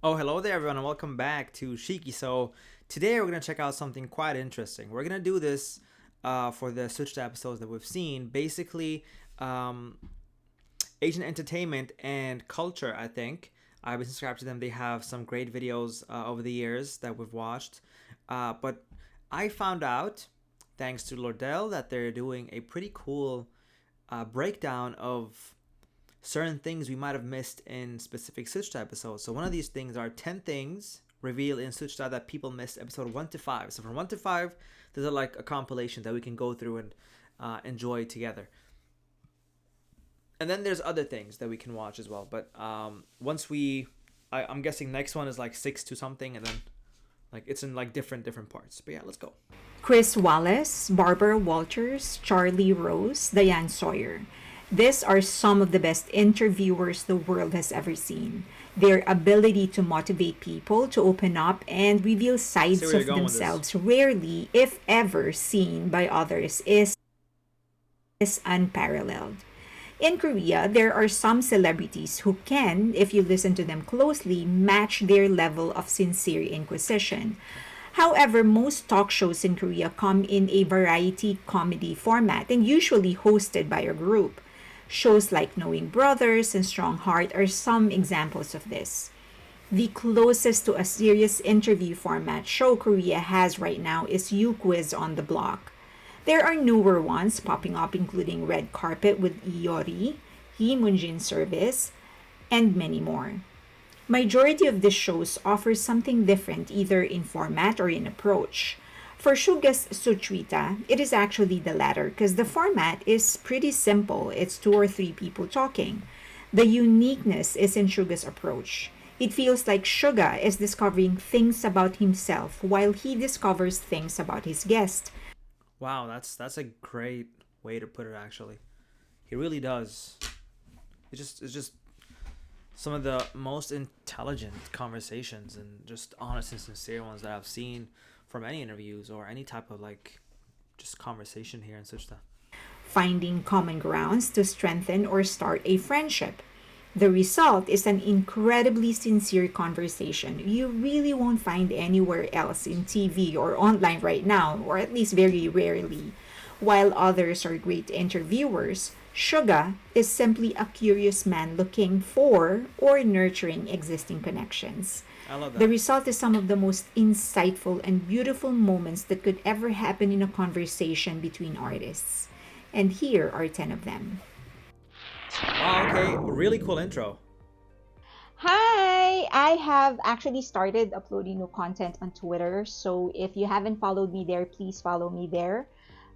Oh, hello there, everyone, and welcome back to Shiki. So, today we're going to check out something quite interesting. We're going to do this for the Suchwita episodes that we've seen. Basically, um, Asian entertainment and culture, I think. I've been subscribed to them. They have some great videos over the years that we've watched. But I found out, thanks to Lordell, that they're doing a pretty cool breakdown of certain things we might have missed in specific Suchwita episodes. So one of these things are 10 things revealed in Suchwita that people missed episode 1 to 5. So from 1 to 5, there's like a compilation that we can go through and enjoy together. And then there's other things that we can watch as well. But I'm guessing next one is like 6 to something, and then like it's in like different parts. But yeah, let's go. Chris Wallace, Barbara Walters, Charlie Rose, Diane Sawyer. These are some of the best interviewers the world has ever seen. Their ability to motivate people to open up and reveal sides of themselves rarely, if ever, seen by others is unparalleled. In Korea, there are some celebrities who can, if you listen to them closely, match their level of sincere inquisition. However, most talk shows in Korea come in a variety comedy format and usually hosted by a group. Shows like Knowing Brothers and Strong Heart are some examples of this. The closest to a serious interview format show Korea has right now is You Quiz on the Block. There are newer ones popping up, including Red Carpet with Iori, Hee Moonjin Service, and many more. Majority of these shows offer something different either in format or in approach. For Suga's Suchwita, it is actually the latter because the format is pretty simple. It's two or three people talking. The uniqueness is in Suga's approach. It feels like Suga is discovering things about himself while he discovers things about his guest. Wow, that's a great way to put it. Actually, he really does. It's just some of the most intelligent conversations and just honest and sincere ones that I've seen from any interviews or any type of like just conversation here in Suchta. Finding common grounds to strengthen or start a friendship. The result is an incredibly sincere conversation you really won't find anywhere else in TV or online right now, or at least very rarely. While others are great interviewers, Suga is simply a curious man looking for or nurturing existing connections. I love The that. result is some of the most insightful and beautiful moments that could ever happen in a conversation between artists. And here are 10 of them. Wow, okay, really cool intro. Hi! I have actually started uploading new content on Twitter, so if you haven't followed me there, please follow me there.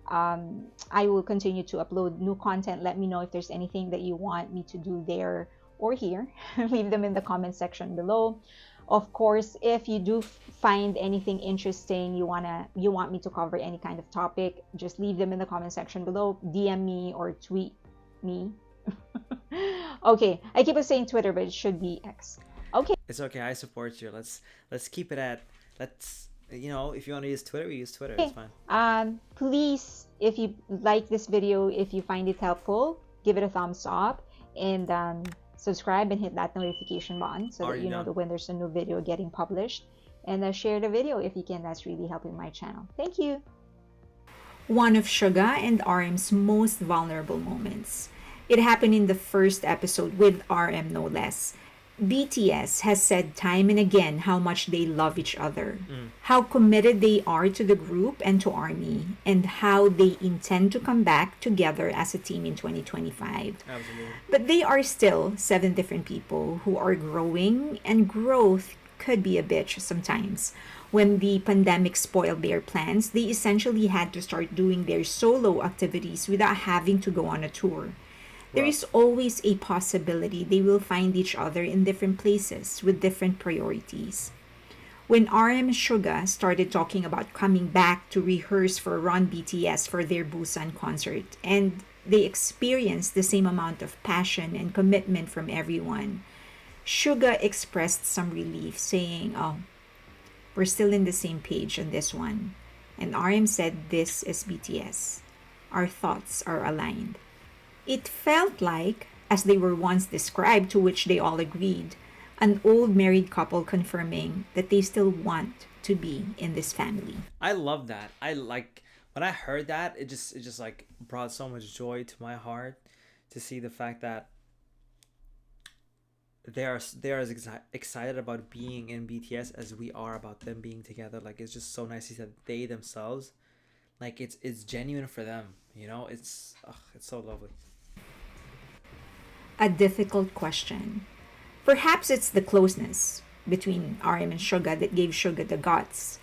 I will continue to upload new content. Let me know if there's anything that you want me to do there or here. Leave them in the comment section below. Of course, if you do find anything interesting, you want me to cover any kind of topic, just leave them in the comment section below. DM me or tweet me. Okay, I keep on saying Twitter, but it should be X. Okay. It's okay. I support you. Let's keep it at let's if you want to use Twitter, we use Twitter. It's fine. Please, if you like this video, if you find it helpful, give it a thumbs up and subscribe and hit that notification button so that you know that when there's a new video getting published. And share the video if you can. That's really helping my channel. Thank you. One of Suga and RM's most vulnerable moments. It happened in the first episode with RM no less. BTS has said time and again how much they love each other, how committed they are to the group and to ARMY, and how they intend to come back together as a team in 2025. Absolutely. But they are still 7 different people who are growing, and growth could be a bitch sometimes. When the pandemic spoiled their plans, they essentially had to start doing their solo activities without having to go on a tour. There is always a possibility they will find each other in different places with different priorities. When RM and Suga started talking about coming back to rehearse for Run BTS for their Busan concert, and they experienced the same amount of passion and commitment from everyone, Suga expressed some relief, saying, "Oh, we're still in the same page on this one." And RM said, "This is BTS. Our thoughts are aligned." It felt like, as they were once described, to which they all agreed, An old married couple confirming that they still want to be in this family. I love that. I like when I heard that, it just like brought so much joy to my heart to see the fact that they are as excited about being in BTS as we are about them being together. Like it's just so nice to see that they themselves, like it's genuine for them. You know, it's so lovely. A difficult question. Perhaps it's the closeness between RM and Suga that gave Suga the guts,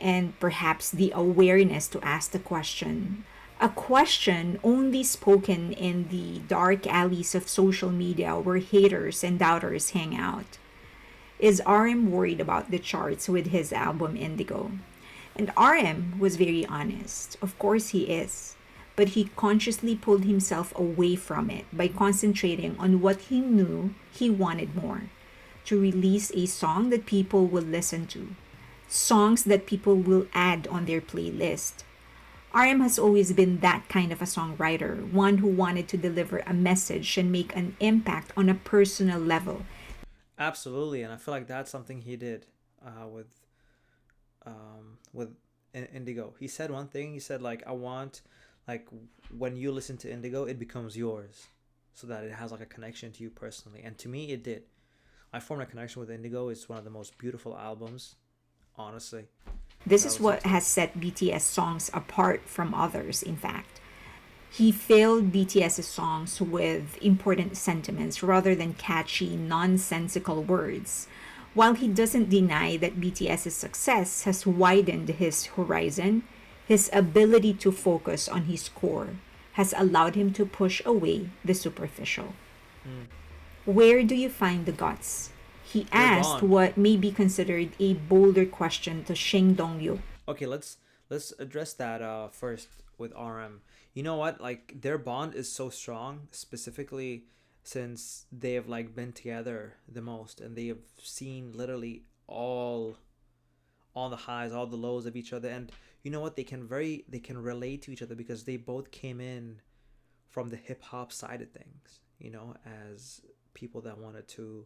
and perhaps the awareness to ask the question. A question only spoken in the dark alleys of social media where haters and doubters hang out. Is RM worried about the charts with his album Indigo? And RM was very honest. Of course he is. But he consciously pulled himself away from it by concentrating on what he knew he wanted more: to release a song that people will listen to, songs that people will add on their playlist. RM has always been that kind of a songwriter, one who wanted to deliver a message and make an impact on a personal level. Absolutely, and I feel like that's something he did with Indigo. He said one thing. He said like, I want, like, when you listen to Indigo, it becomes yours, so that it has like a connection to you personally. And to me, it did. I formed a connection with Indigo. It's one of the most beautiful albums, honestly. This I is would say what so. has set BTS songs apart from others, in fact. He filled BTS's songs with important sentiments rather than catchy, nonsensical words. While he doesn't deny that BTS's success has widened his horizon, his ability to focus on his core has allowed him to push away the superficial. Mm. Where do you find the guts? He Their asked bond. what may be considered a bolder question to Shindong Yup. Okay, let's address that first with RM. You know what? Like their bond is so strong, specifically since they have like been together the most, and they have seen literally all the highs, all the lows of each other. And you know what? They can relate to each other because they both came in from the hip hop side of things. You know, as people that wanted to,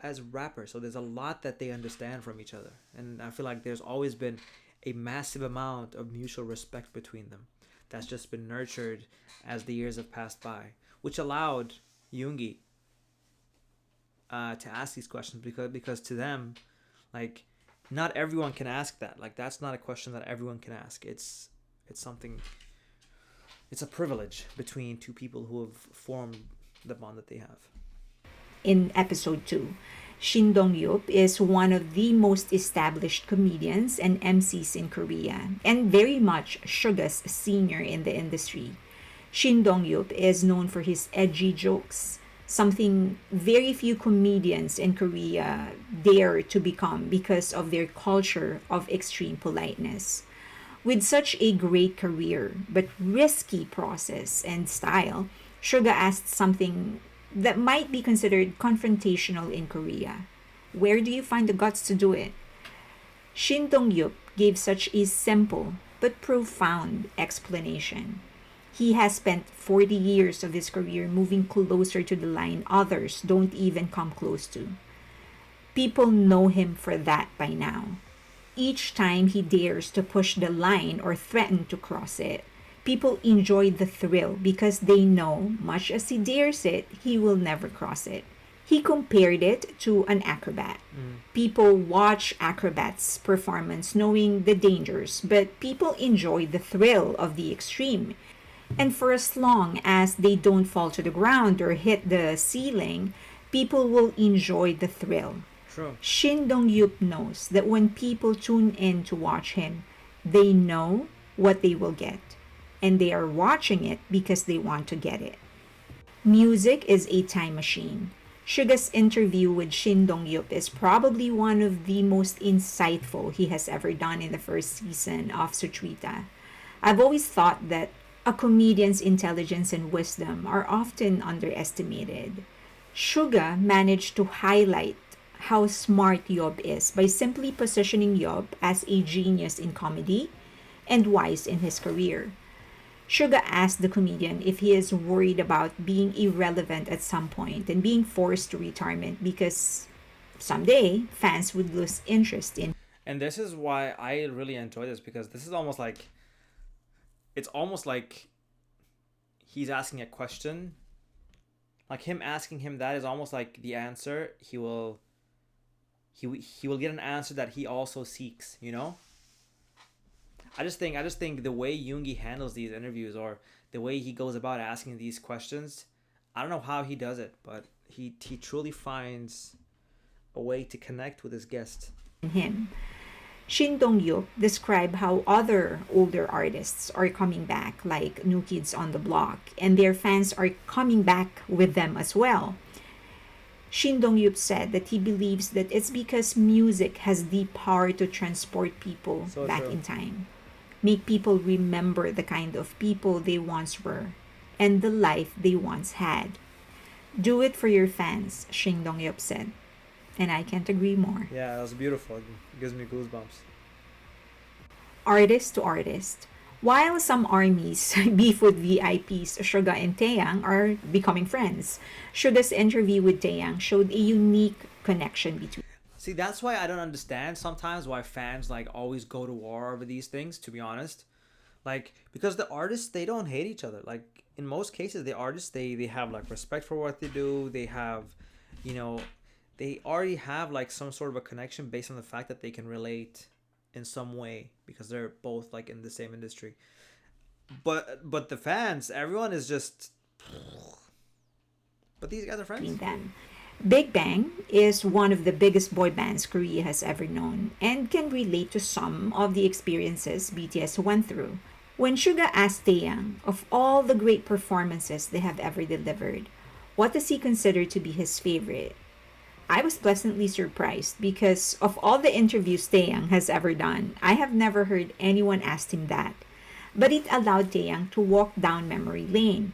as rappers. So there's a lot that they understand from each other, and I feel like there's always been a massive amount of mutual respect between them. That's just been nurtured as the years have passed by, which allowed Yoongi to ask these questions because to them, like, not everyone can ask that. Like that's not a question that everyone can ask. It's something. It's a privilege between two people who have formed the bond that they have. In episode 2. Shindong Yup is one of the most established comedians and MCs in Korea, and very much Suga's senior in the industry. Shindong Yup is known for his edgy jokes, something very few comedians in Korea dare to become because of their culture of extreme politeness. With such a great career but risky process and style, Suga asked something that might be considered confrontational in Korea. Where do you find the guts to do it? Shin Dong-yup gave such a simple but profound explanation. He has spent 40 years of his career moving closer to the line others don't even come close to. People know him for that by now. Each time he dares to push the line or threaten to cross it, people enjoy the thrill because they know, much as he dares it, he will never cross it. He compared it to an acrobat. Mm. People watch acrobats' performance knowing the dangers, but people enjoy the thrill of the extreme. And for as long as they don't fall to the ground or hit the ceiling, people will enjoy the thrill. True. Shin Dong-yup knows that when people tune in to watch him, they know what they will get. And they are watching it because they want to get it. Music is a time machine. Suga's interview with Shin Dong-yup is probably one of the most insightful he has ever done in the first season of Suchwita. I've always thought that a comedian's intelligence and wisdom are often underestimated. Suga managed to highlight how smart Yob is by simply positioning Yob as a genius in comedy and wise in his career. Suga asked the comedian if he is worried about being irrelevant at some point and being forced to retirement because someday fans would lose interest in And this is why I really enjoy this, because this is almost like, it's almost like he's asking a question. Like him asking him that is almost like the answer. He will get an answer that he also seeks, you know? I just think the way Yoongi handles these interviews, or the way he goes about asking these questions, I don't know how he does it, but he truly finds a way to connect with his guest. him. Shindong Yup described how other older artists are coming back, like New Kids on the Block, and their fans are coming back with them as well. Shindong Yup said that he believes that it's because music has the power to transport people So back true. in time, make people remember the kind of people they once were and the life they once had. Do it for your fans, Shindong Yup said. And I can't agree more. Yeah, that was beautiful. It gives me goosebumps. Artist to artist. While some armies beef with VIPs, Suga and Taeyang are becoming friends. Suga's interview with Taeyang showed a unique connection between See, that's why I don't understand sometimes why fans like always go to war over these things, to be honest. Like, because the artists, they don't hate each other. Like, in most cases, the artists, they have like respect for what they do. They have, you know, they already have like some sort of a connection based on the fact that they can relate in some way, because they're both like in the same industry. But the fans, everyone is just, but these guys are friends. them. Big Bang is one of the biggest boy bands Korea has ever known and can relate to some of the experiences BTS went through. When Suga asked Taeyang of all the great performances they have ever delivered, what does he consider to be his favorite? I was pleasantly surprised because of all the interviews Taeyang has ever done, I have never heard anyone ask him that. But it allowed Taeyang to walk down memory lane.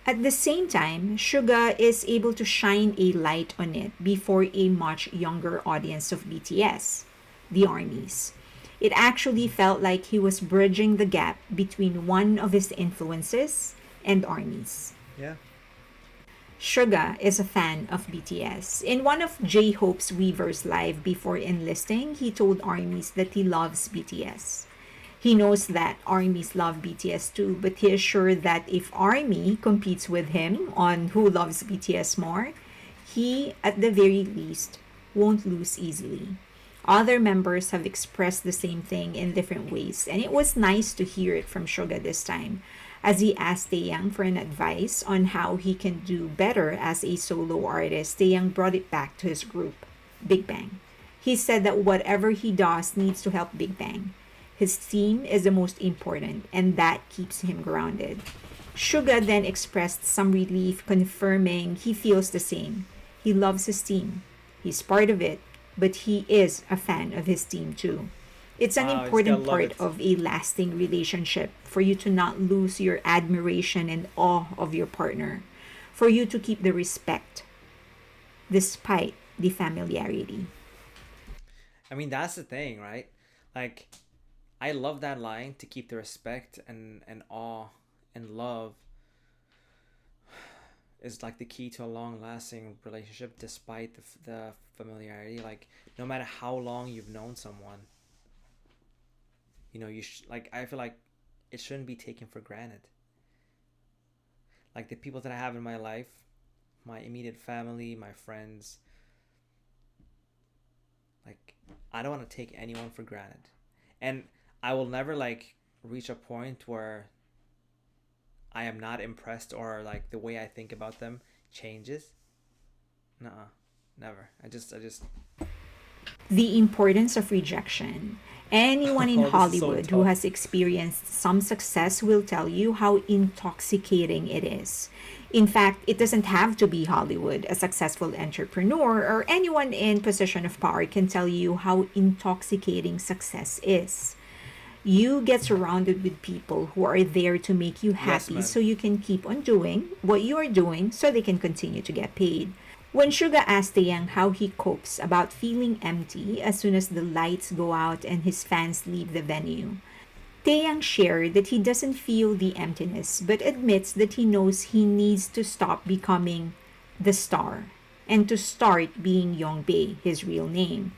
At the same time, Suga is able to shine a light on it before a much younger audience of BTS, the ARMYs. It actually felt like he was bridging the gap between one of his influences and ARMYs. Yeah. Suga is a fan of BTS. In one of J-Hope's Weavers live before enlisting, he told ARMYs that he loves BTS. He knows that ARMYs love BTS too, but he is sure that if ARMY competes with him on who loves BTS more, he, at the very least, won't lose easily. Other members have expressed the same thing in different ways, and it was nice to hear it from Suga this time, as he asked Taeyang for an advice on how he can do better as a solo artist. Taeyang brought it back to his group, Big Bang. He said that whatever he does needs to help Big Bang. His team is the most important, and that keeps him grounded. Suga then expressed some relief, confirming he feels the same. He loves his team. He's part of it, but he is a fan of his team too. It's an Wow, you just important gotta love part it. of a lasting relationship for you to not lose your admiration and awe of your partner, for you to keep the respect despite the familiarity. I mean, that's the thing, right? Like, I love that line, to keep the respect and awe and love is like the key to a long lasting relationship despite the familiarity. Like, no matter how long you've known someone, you know, like, I feel like it shouldn't be taken for granted. Like, the people that I have in my life, my immediate family, my friends, like, I don't want to take anyone for granted. And I will never like reach a point where I am not impressed, or like the way I think about them changes. Nuh-uh. Never. I just The importance of rejection. Anyone in Oh, this is so Hollywood who tough. has experienced some success will tell you how intoxicating it is. In fact, it doesn't have to be Hollywood. A successful entrepreneur or anyone in position of power can tell you how intoxicating success is. You get surrounded with people who are there to make you Yes, happy man. so you can keep on doing what you are doing so they can continue to get paid. When Suga asked Taeyang how he copes about feeling empty as soon as the lights go out and his fans leave the venue, Taeyang shared that he doesn't feel the emptiness, but admits that he knows he needs to stop becoming the star and to start being Yongbei, his real name.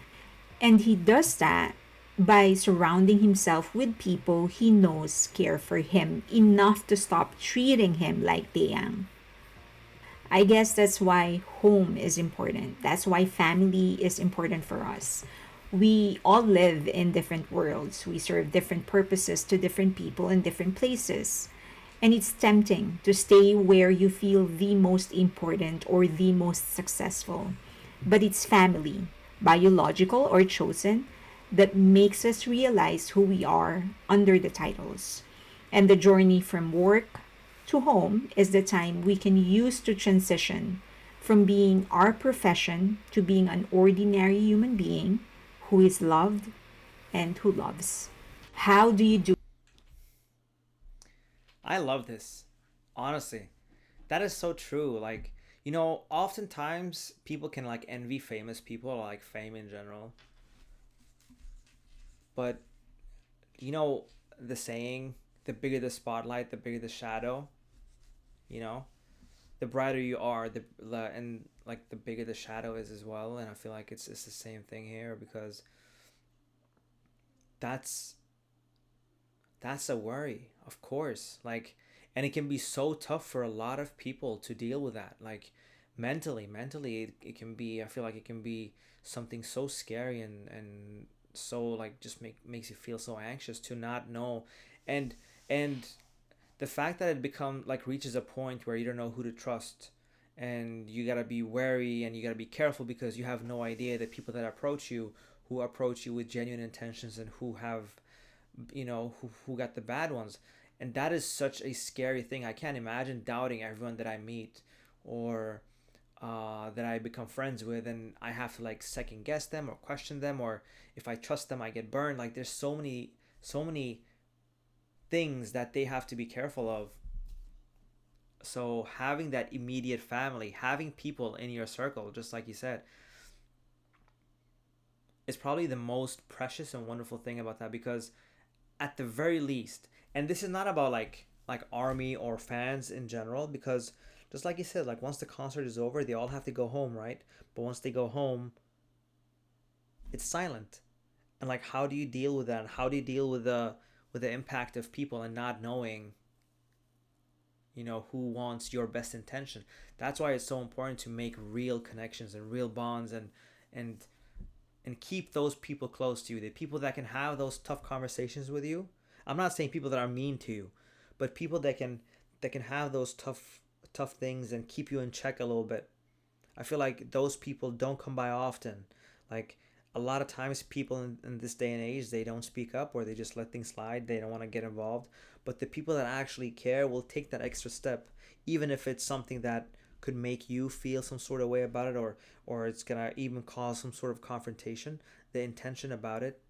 And he does that by surrounding himself with people he knows care for him enough to stop treating him like Taeyang. I guess that's why home is important. That's why family is important for us. We all live in different worlds. We serve different purposes to different people in different places. And it's tempting to stay where you feel the most important or the most successful. But it's family, biological or chosen, that makes us realize who we are under the titles. And the journey from work to home is the time we can use to transition from being our profession to being an ordinary human being who is loved and who loves. How do you do? I love this. Honestly, that is so true. Like, oftentimes people can like envy famous people or like fame in general. But you know the saying, the bigger the spotlight, the bigger the shadow, you know? The brighter you are, and like the bigger the shadow is as well. And I feel like it's the same thing here because that's that's a worry, of course. Like, and it can be so tough for a lot of people to deal with that. Like, mentally, it can be. I feel like it can be something so scary and so like just makes you feel so anxious to not know, and and the fact that it become like reaches a point where you don't know who to trust, and you gotta be wary and you gotta be careful because you have no idea the people that approach you, who approach you with genuine intentions and who have who got the bad ones. And that is such a scary thing. I can't imagine doubting everyone that I meet or that I become friends with, and I have to like second guess them or question them, or if I trust them I get burned. Like, there's so many things that they have to be careful of. So having that immediate family, having people in your circle, just like you said, is probably the most precious and wonderful thing about that, because at the very least, and this is not about like army or fans in general, because just like you said, like once the concert is over they all have to go home, right? But once they go home, it's silent. And like, how do you deal with that? How do you deal with the impact of people and not knowing who wants your best intention? That's why it's so important to make real connections and real bonds, and and keep those people close to you, the people that can have those tough conversations with you. I'm not saying people that are mean to you, but people that can have those tough things and keep you in check a little bit. I feel like those people don't come by often. Like, a lot of times people in this day and age, they don't speak up or they just let things slide. They don't want to get involved. But the people that actually care will take that extra step, even if it's something that could make you feel some sort of way about it, or it's gonna even cause some sort of confrontation. The intention about it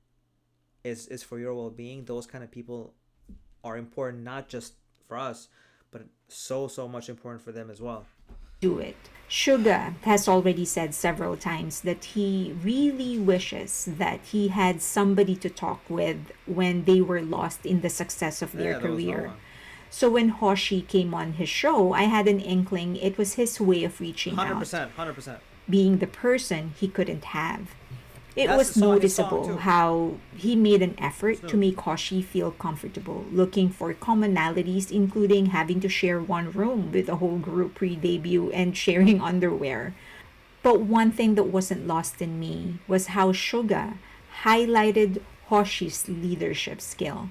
is for your well-being. Those kind of people are important, not just for us, but so much important for them as well. Do it. Suga has already said several times that he really wishes that he had somebody to talk with when they were lost in the success of their Yeah, there was no career. one. So when Hoshi came on his show, I had an inkling it was his way of reaching out, 100%, 100%. being the person he couldn't have. It That's the was song, his song noticeable too. how he made an effort to Snoop. make Hoshi feel comfortable, looking for commonalities, including having to share one room with the whole group pre debut and sharing underwear. But one thing that wasn't lost in me was how Suga highlighted Hoshi's leadership skill.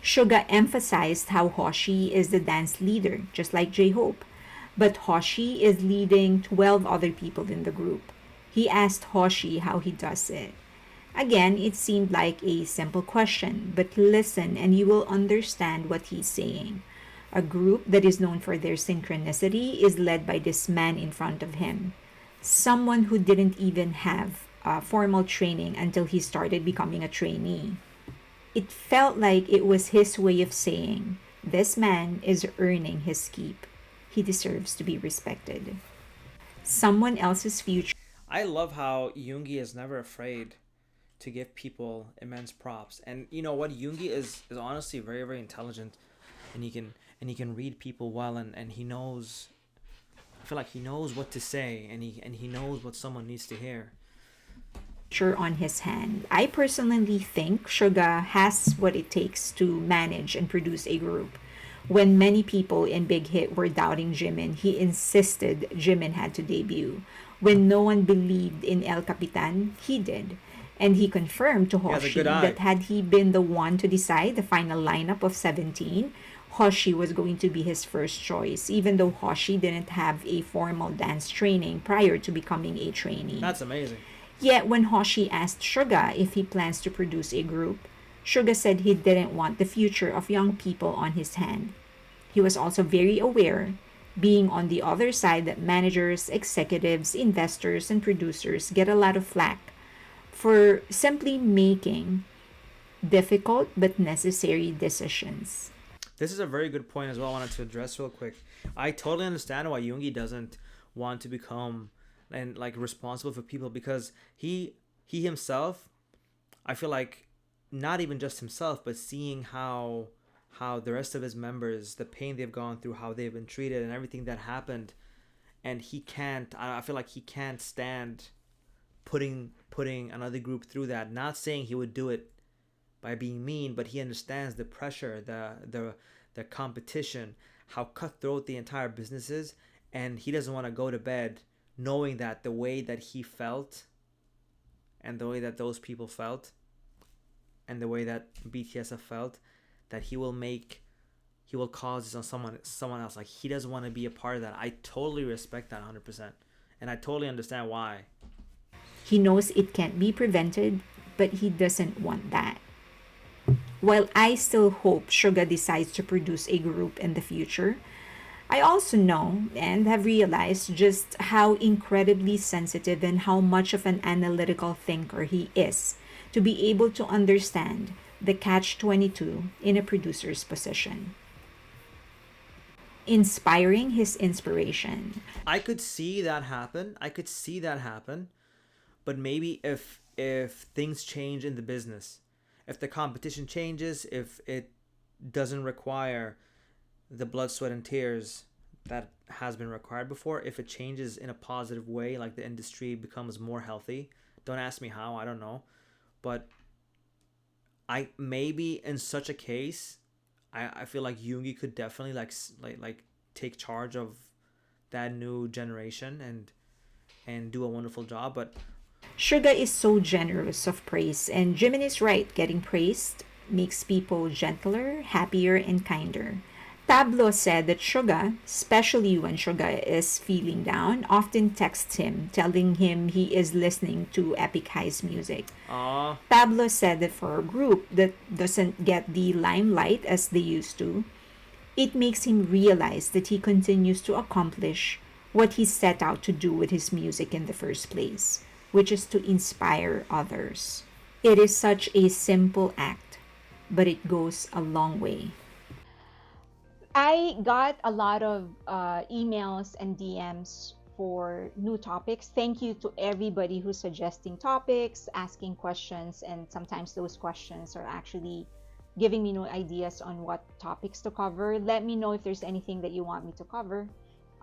Suga emphasized how Hoshi is the dance leader, just like J Hope, but Hoshi is leading 12 other people in the group. He asked Hoshi how he does it. Again, it seemed like a simple question, but listen and you will understand what he's saying. A group that is known for their synchronicity is led by this man in front of him, someone who didn't even have formal training until he started becoming a trainee. It felt like it was his way of saying, this man is earning his keep. He deserves to be respected. Someone else's future. I love how Yoongi is never afraid to give people immense props. And you know what, Yoongi is honestly very very intelligent, and he can read people well, and he knows. I feel like he knows what to say, and he knows what someone needs to hear. On his hand. I personally think Suga has what it takes to manage and produce a group. When many people in Big Hit were doubting Jimin, he insisted Jimin had to debut. When no one believed in El Capitan, he did. And he confirmed to He has a Hoshi good eye. that had he been the one to decide the final lineup of 17, Hoshi was going to be his first choice, even though Hoshi didn't have a formal dance training prior to becoming a trainee. That's amazing. Yet when Hoshi asked Suga if he plans to produce a group, Suga said he didn't want the future of young people on his hand. He was also very aware, being on the other side, that managers, executives, investors, and producers get a lot of flack for simply making difficult but necessary decisions. This is a very good point as well. I wanted to address real quick. I totally understand why Yoongi doesn't want to become and like responsible for people, because he himself, I feel like, not even just himself, but seeing how the rest of his members, the pain they've gone through, how they've been treated, and everything that happened, and he can't. I feel like he can't stand putting another group through that. Not saying he would do it by being mean, but he understands the pressure, the competition, how cutthroat the entire business is, and he doesn't want to go to bed knowing that the way that he felt, and the way that those people felt, and the way that BTS have felt, that he will cause this on someone else. Like, he doesn't want to be a part of that. I totally respect that 100%, and I totally understand why. He knows it can't be prevented, but he doesn't want that. While I still hope Suga decides to produce a group in the future, I also know and have realized just how incredibly sensitive and how much of an analytical thinker he is to be able to understand the catch 22 in a producer's position. Inspiring his inspiration. I could see that happen. But maybe if things change in the business, if the competition changes, if it doesn't require the blood, sweat, and tears that has been required before, if it changes in a positive way, like the industry becomes more healthy. Don't ask me how, I don't know. But I maybe in such a case, I feel like Yoongi could definitely like take charge of that new generation and do a wonderful job. But Suga is so generous of praise, and Jimin is right. Getting praised makes people gentler, happier, and kinder. Tablo said that Suga, especially when Suga is feeling down, often texts him, telling him he is listening to Epic High's music. Pablo said that for a group that doesn't get the limelight as they used to, it makes him realize that he continues to accomplish what he set out to do with his music in the first place, which is to inspire others. It is such a simple act, but it goes a long way. I got a lot of emails and DMs for new topics. Thank you to everybody who's suggesting topics, asking questions, and sometimes those questions are actually giving me new ideas on what topics to cover. Let me know if there's anything that you want me to cover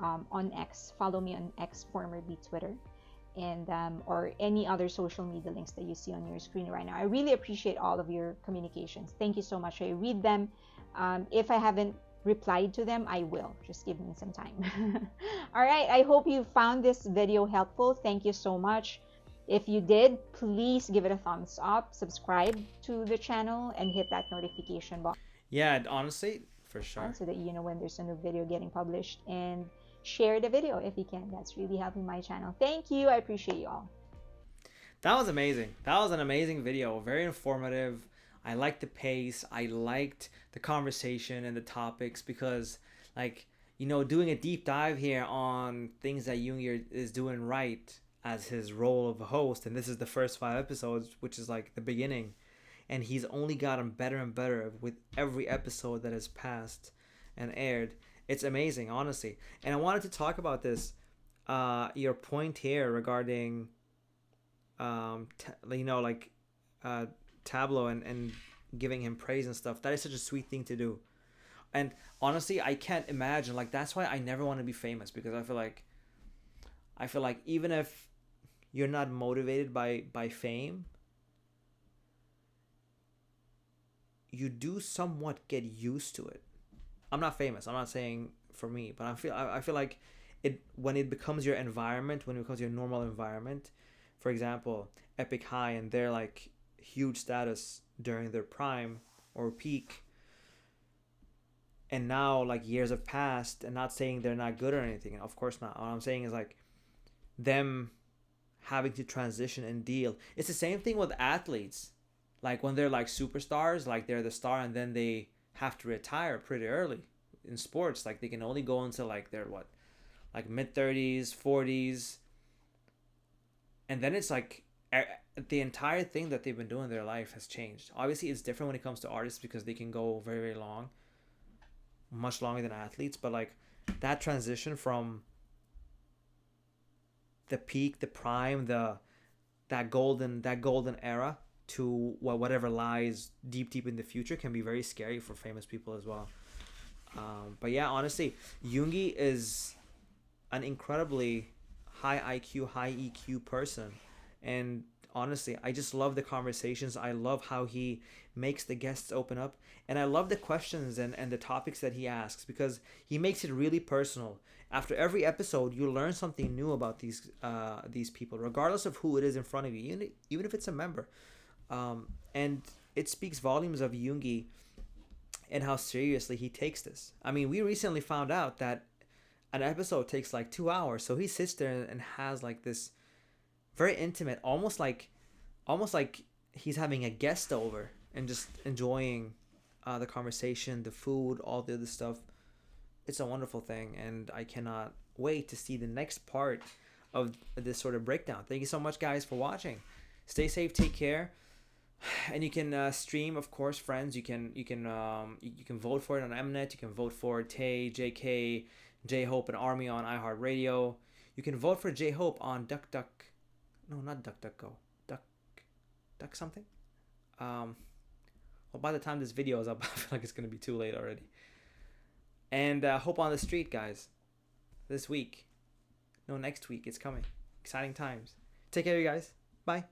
on X. Follow me on X, formerly Twitter, and or any other social media links that you see on your screen right now. I really appreciate all of your communications. Thank you so much. I read them. If I haven't replied to them, I will. Just give me some time. All right, I hope you found this video helpful. Thank you so much. If you did, please give it a thumbs up, subscribe to the channel, and hit that notification box. yeah, honestly, for sure. So that you know when there's a new video getting published, and share the video if you can. That's really helping my channel. Thank you. I appreciate you all. That was amazing. That was an amazing video. Very informative. I liked the pace. I liked the conversation and the topics, because, like, you know, doing a deep dive here on things that Yoongi is doing right as his role of a host, and this is the first 5 episodes, which is like the beginning, and he's only gotten better and better with every episode that has passed and aired. It's amazing, honestly. And I wanted to talk about this, your point here regarding, you know, like uh, tableau and giving him praise and stuff. That is such a sweet thing to do. And honestly, I can't imagine, like, that's why I never want to be famous, because I feel like even if you're not motivated by fame, you do somewhat get used to it. I'm not famous. I'm not saying for me, but I feel like it, when it becomes your environment, when it becomes your normal environment. For example, Epic High and their like huge status during their prime or peak, and now like years have passed, and not saying they're not good or anything. Of course not. What I'm saying is like them having to transition and deal. It's the same thing with athletes. Like when they're like superstars, like they're the star, and then they have to retire pretty early in sports. Like they can only go until like they're what, like mid 30s, 40s, and then it's like the entire thing that they've been doing in their life has changed. Obviously, it's different when it comes to artists because they can go very very long, much longer than athletes. But like that transition from the peak, the prime, the that golden era to whatever lies deep deep in the future can be very scary for famous people as well. But yeah, honestly, Yoongi is an incredibly high IQ, high EQ person, and honestly, I just love the conversations. I love how he makes the guests open up, and I love the questions and the topics that he asks, because he makes it really personal. After every episode, you learn something new about these people, regardless of who it is in front of you, even if it's a member. And it speaks volumes of Yoongi and how seriously he takes this. I mean, we recently found out that an episode takes like 2 hours, so he sits there and has like this very intimate, almost like he's having a guest over and just enjoying the conversation, the food, all the other stuff. It's a wonderful thing, and I cannot wait to see the next part of this sort of breakdown. Thank you so much, guys, for watching. Stay safe, take care, and you can stream, of course, friends. You can vote for it on Mnet. You can vote for Tay, JK, J Hope, and Army on iHeartRadio. You can vote for J Hope on Duck Duck. No, not DuckDuckGo. Duck something. Well, by the time this video is up, I feel like it's gonna be too late already. And Hope on the Street, guys. This week. No, next week. It's coming. Exciting times. Take care, you guys. Bye.